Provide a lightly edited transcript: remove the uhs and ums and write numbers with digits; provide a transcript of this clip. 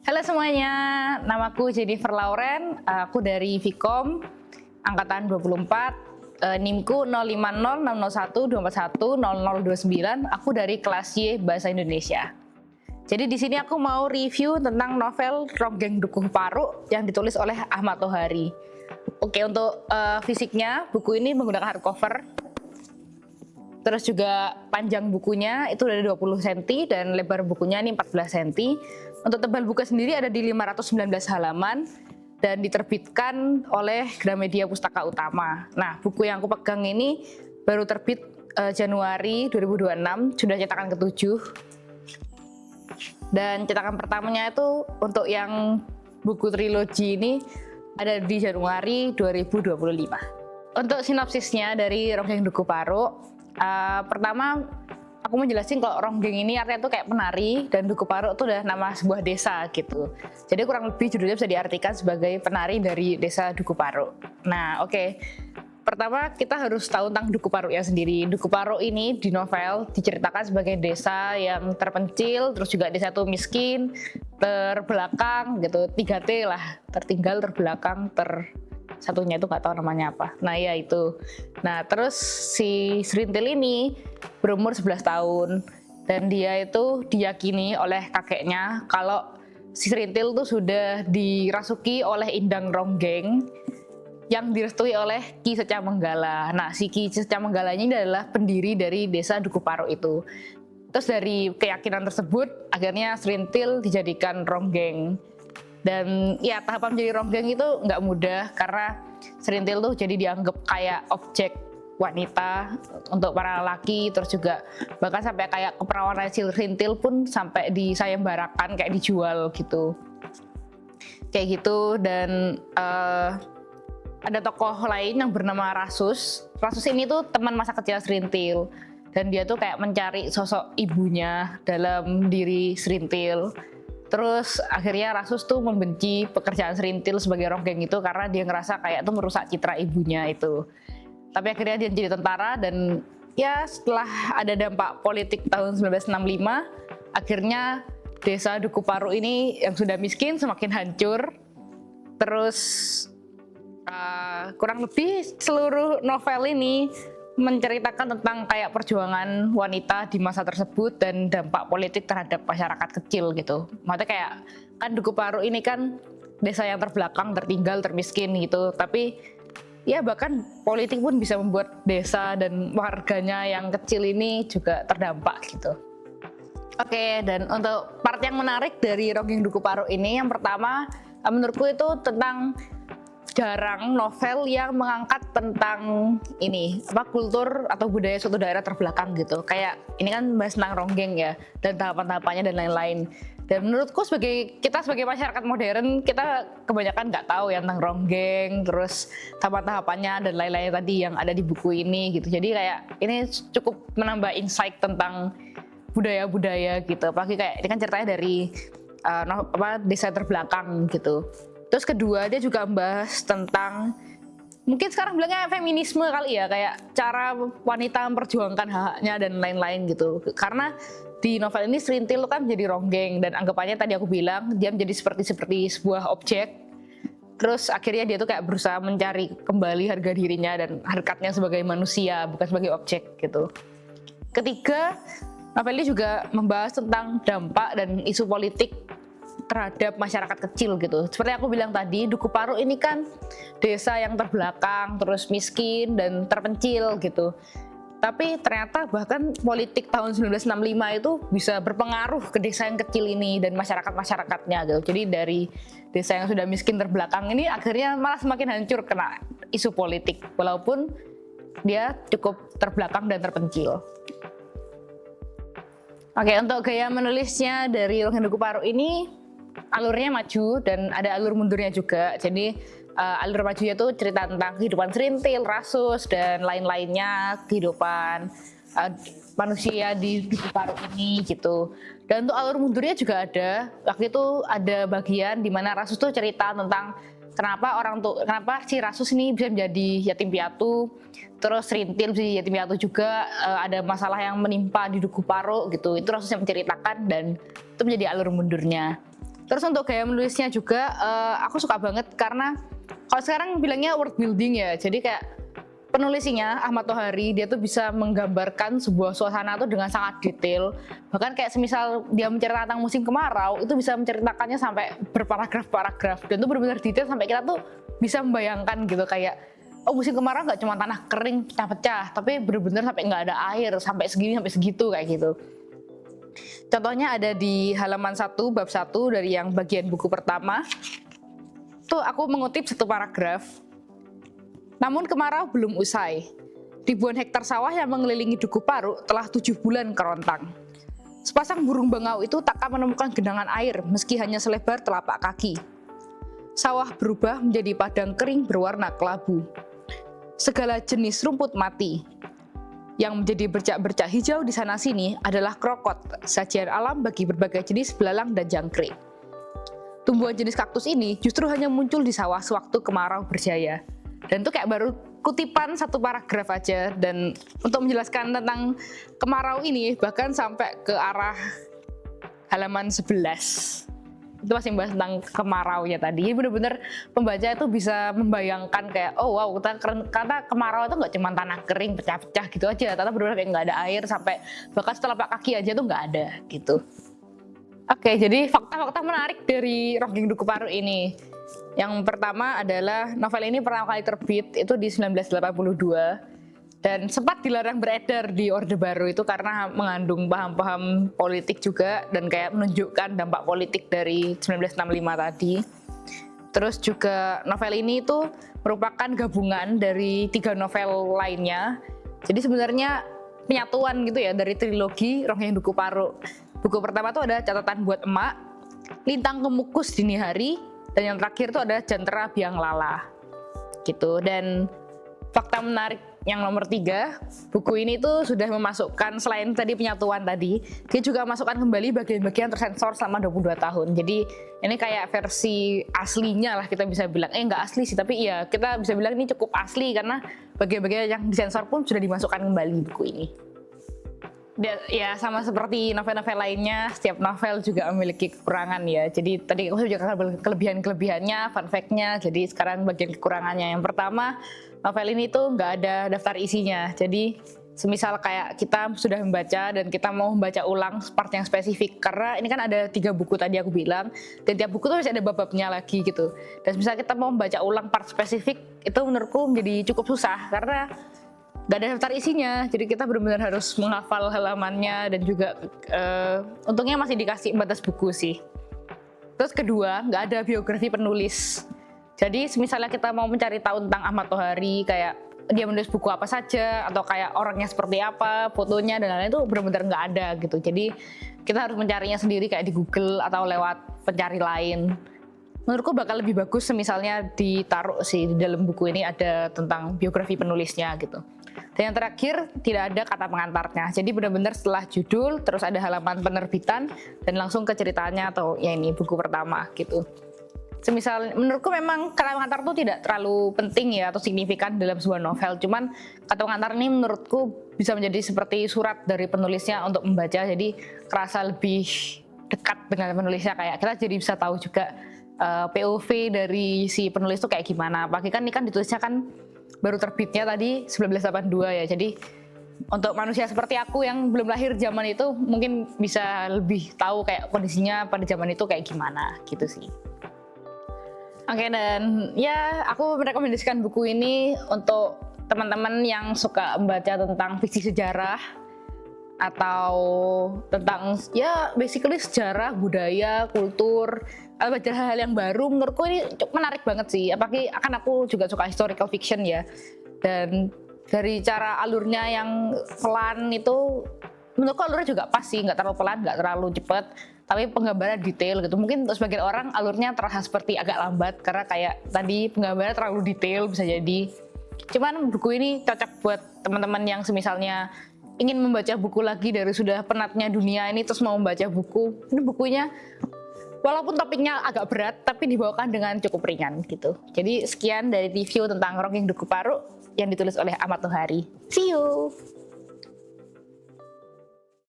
Halo semuanya, namaku Jennifer Lauren, aku dari Vkom, angkatan 24, NIMku 05060124100029, aku dari kelas Y Bahasa Indonesia. Jadi di sini aku mau review tentang novel Ronggeng Dukuh Paruk yang ditulis oleh Ahmad Tohari. Oke, untuk fisiknya, buku ini menggunakan hardcover. Terus juga panjang bukunya itu dari 20 cm dan lebar bukunya ini 14 cm. Untuk tebal buku sendiri ada di 519 halaman dan diterbitkan oleh Gramedia Pustaka Utama. Nah, buku yang aku pegang ini baru terbit Januari 2026, sudah cetakan ke-7. Dan cetakan pertamanya itu untuk yang buku trilogi ini ada di Januari 2025. Untuk sinopsisnya dari Ronggeng Dukuh Paruk, pertama aku mau jelasin kalau Ronggeng ini artinya tuh kayak penari dan Dukuh Paruk itu udah nama sebuah desa gitu. Jadi kurang lebih judulnya bisa diartikan sebagai penari dari desa Dukuh Paruk. Nah, oke. Pertama kita harus tahu tentang Dukuh Paruk ya sendiri. Dukuh Paruk ini di novel diceritakan sebagai desa yang terpencil, terus juga desa itu miskin, terbelakang gitu, 3T lah, tertinggal, terbelakang, satunya itu nggak tahu namanya apa. Nah ya itu. Nah terus si Serintil ini berumur 11 tahun dan dia itu diyakini oleh kakeknya kalau si Serintil itu sudah dirasuki oleh Indang Ronggeng yang direstui oleh Ki Secamanggala. Nah si Ki Secamanggala ini adalah pendiri dari desa Dukuh Paruk itu. Terus dari keyakinan tersebut akhirnya Serintil dijadikan Ronggeng. Dan ya tahapan menjadi Ronggeng itu nggak mudah karena Serintil tuh jadi dianggap kayak objek wanita untuk para lelaki, terus juga bahkan sampai kayak keperawanan Serintil pun sampai disayembarakan kayak dijual gitu, kayak gitu. Dan ada tokoh lain yang bernama Rasus. Rasus ini tuh teman masa kecil Serintil dan dia tuh kayak mencari sosok ibunya dalam diri Serintil. Terus akhirnya Rasus tuh membenci pekerjaan Serintil sebagai Ronggeng itu karena dia ngerasa kayak tuh merusak citra ibunya itu. Tapi akhirnya dia jadi tentara dan ya setelah ada dampak politik tahun 1965, akhirnya desa Dukuh Paruk ini yang sudah miskin semakin hancur. Terus kurang lebih seluruh novel ini menceritakan tentang kayak perjuangan wanita di masa tersebut dan dampak politik terhadap masyarakat kecil gitu. Maksudnya kayak kan Dukuh Paruk ini kan desa yang terbelakang, tertinggal, termiskin gitu. Tapi ya bahkan politik pun bisa membuat desa dan warganya yang kecil ini juga terdampak gitu. Oke, dan untuk part yang menarik dari Ronggeng Dukuh Paruk ini, yang pertama menurutku itu tentang jarang novel yang mengangkat tentang ini kultur atau budaya suatu daerah terbelakang gitu. Kayak ini kan bahas tentang Ronggeng ya dan tahapan-tahapannya dan lain-lain. Dan menurutku kita sebagai masyarakat modern, kita kebanyakan nggak tahu ya tentang Ronggeng, terus tahapan-tahapannya dan lain-lain tadi yang ada di buku ini gitu. Jadi kayak ini cukup menambah insight tentang budaya-budaya gitu. Apalagi kayak ini kan ceritanya dari desa terbelakang gitu. Terus kedua dia juga membahas tentang mungkin sekarang bilangnya feminisme kali ya, kayak cara wanita memperjuangkan hak-haknya dan lain-lain gitu. Karena di novel ini Serintil kan jadi Ronggeng dan anggapannya tadi aku bilang dia menjadi seperti sebuah objek. Terus akhirnya dia tuh kayak berusaha mencari kembali harga dirinya dan harkatnya sebagai manusia, bukan sebagai objek gitu. Ketiga, novel ini juga membahas tentang dampak dan isu politik terhadap masyarakat kecil gitu. Seperti aku bilang tadi, Dukuh Paruk ini kan desa yang terbelakang, terus miskin dan terpencil gitu. Tapi ternyata bahkan politik tahun 1965 itu bisa berpengaruh ke desa yang kecil ini dan masyarakat-masyarakatnya gitu. Jadi dari desa yang sudah miskin terbelakang ini akhirnya malah semakin hancur kena isu politik, walaupun dia cukup terbelakang dan terpencil. Oke, untuk gaya menulisnya dari Ronggeng Dukuh Paruk ini alurnya maju dan ada alur mundurnya juga. Jadi alur majunya tuh cerita tentang kehidupan Serintil, Rasus dan lain-lainnya, kehidupan manusia di Dukuh Paruk ini gitu. Dan untuk alur mundurnya juga ada. Waktu itu ada bagian di mana Rasus tuh cerita tentang kenapa si Rasus ini bisa menjadi yatim piatu, terus Serintil bisa jadi yatim piatu juga, ada masalah yang menimpa di Dukuh Paruk gitu. Itu Rasus yang menceritakan dan itu menjadi alur mundurnya. Terus untuk gaya menulisnya juga aku suka banget karena kalau sekarang bilangnya world building ya. Jadi kayak penulisnya Ahmad Tohari dia tuh bisa menggambarkan sebuah suasana tuh dengan sangat detail. Bahkan kayak semisal dia menceritakan tentang musim kemarau, itu bisa menceritakannya sampai berparagraf-paragraf dan itu benar-benar detail sampai kita tuh bisa membayangkan gitu kayak oh musim kemarau nggak cuma tanah kering pecah-pecah, tapi benar-benar sampai nggak ada air sampai segini sampai segitu kayak gitu. Contohnya ada di halaman 1 bab 1 dari yang bagian buku pertama. Tuh aku mengutip satu paragraf. Namun kemarau belum usai. Ribuan hektar sawah yang mengelilingi Duku Paru telah 7 bulan kerontang. Sepasang burung bangau itu takkan menemukan genangan air meski hanya selebar telapak kaki. Sawah berubah menjadi padang kering berwarna kelabu. Segala jenis rumput mati. Yang menjadi bercak-bercak hijau di sana-sini adalah krokot, sajian alam bagi berbagai jenis belalang dan jangkrik. Tumbuhan jenis kaktus ini justru hanya muncul di sawah sewaktu kemarau berjaya. Dan itu kayak baru kutipan satu paragraf aja, dan untuk menjelaskan tentang kemarau ini bahkan sampai ke arah halaman 11. Itu masih membahas tentang kemarau ya tadi. Jadi benar-benar pembaca itu bisa membayangkan kayak oh wow, kata kemarau itu nggak cuma tanah kering pecah-pecah gitu aja, ternyata benar-benar kayak nggak ada air sampai bahkan telapak kaki aja tuh nggak ada gitu. Oke, jadi fakta-fakta menarik dari Ronggeng Duku Paru ini. Yang pertama adalah novel ini pertama kali terbit itu di 1982 dan sempat dilarang beredar di Orde Baru itu karena mengandung paham-paham politik juga dan kayak menunjukkan dampak politik dari 1965 tadi. Terus juga novel ini itu merupakan gabungan dari 3 novel lainnya. Jadi sebenarnya penyatuan gitu ya dari trilogi Ronggeng Duku Paru. Buku pertama itu ada Catatan Buat Emak, Lintang Kemukus Dini Hari, dan yang terakhir itu ada Jantera Biang Lala gitu. Dan fakta menarik yang nomor 3, buku ini tuh sudah memasukkan selain tadi penyatuan tadi, dia juga masukkan kembali bagian-bagian tersensor selama 22 tahun. Jadi ini kayak versi aslinya lah kita bisa bilang. Nggak asli sih, tapi ya kita bisa bilang ini cukup asli karena bagian-bagian yang disensor pun sudah dimasukkan kembali buku ini. Ya sama seperti novel-novel lainnya, setiap novel juga memiliki kekurangan ya. Jadi tadi aku juga kelebihan-kelebihannya, fun fact-nya. Jadi sekarang bagian kekurangannya. Yang pertama, novel ini tuh nggak ada daftar isinya. Jadi semisal kayak kita sudah membaca dan kita mau membaca ulang part yang spesifik. Karena ini kan ada 3 buku tadi aku bilang, dan tiap buku tuh masih ada bab-babnya lagi gitu. Dan misalnya kita mau membaca ulang part spesifik, itu menurutku menjadi cukup susah karena nggak ada daftar isinya, jadi kita benar-benar harus menghafal halamannya dan juga untungnya masih dikasih batas buku sih. Terus kedua, nggak ada biografi penulis. Jadi misalnya kita mau mencari tahu tentang Ahmad Tohari, kayak dia menulis buku apa saja atau kayak orangnya seperti apa, fotonya dan lain-lain itu benar-benar nggak ada gitu. Jadi kita harus mencarinya sendiri kayak di Google atau lewat pencari lain. Menurutku bakal lebih bagus misalnya ditaruh sih di dalam buku ini ada tentang biografi penulisnya gitu. Dan yang terakhir tidak ada kata pengantarnya. Jadi benar-benar setelah judul terus ada halaman penerbitan dan langsung ke ceritanya atau ya ini buku pertama gitu. Semisal menurutku memang kata pengantar itu tidak terlalu penting ya atau signifikan dalam sebuah novel. Cuman kata pengantar ini menurutku bisa menjadi seperti surat dari penulisnya untuk membaca. Jadi kerasa lebih dekat dengan penulisnya, kayak kita jadi bisa tahu juga POV dari si penulis itu kayak gimana. Apalagi kan ini kan ditulisnya kan baru terbitnya tadi 1982 ya. Jadi untuk manusia seperti aku yang belum lahir zaman itu mungkin bisa lebih tahu kayak kondisinya pada zaman itu kayak gimana gitu sih. Oke, dan ya aku merekomendasikan buku ini untuk teman-teman yang suka membaca tentang fiksi sejarah atau tentang ya basically sejarah, budaya, kultur, atau baca hal-hal yang baru. Menurutku ini menarik banget sih, apalagi akan aku juga suka historical fiction ya, dan dari cara alurnya yang pelan itu menurutku alurnya juga pas sih, nggak terlalu pelan, nggak terlalu cepat, tapi penggambaran detail gitu. Mungkin untuk sebagian orang alurnya terasa seperti agak lambat karena kayak tadi penggambaran terlalu detail bisa jadi. Cuman buku ini cocok buat teman-teman yang semisalnya ingin membaca buku lagi dari sudah penatnya dunia ini terus mau membaca buku. Ini bukunya walaupun topiknya agak berat tapi dibawakan dengan cukup ringan gitu. Jadi sekian dari review tentang Ronggeng Duku Paru yang ditulis oleh Ahmad Tohari. See you.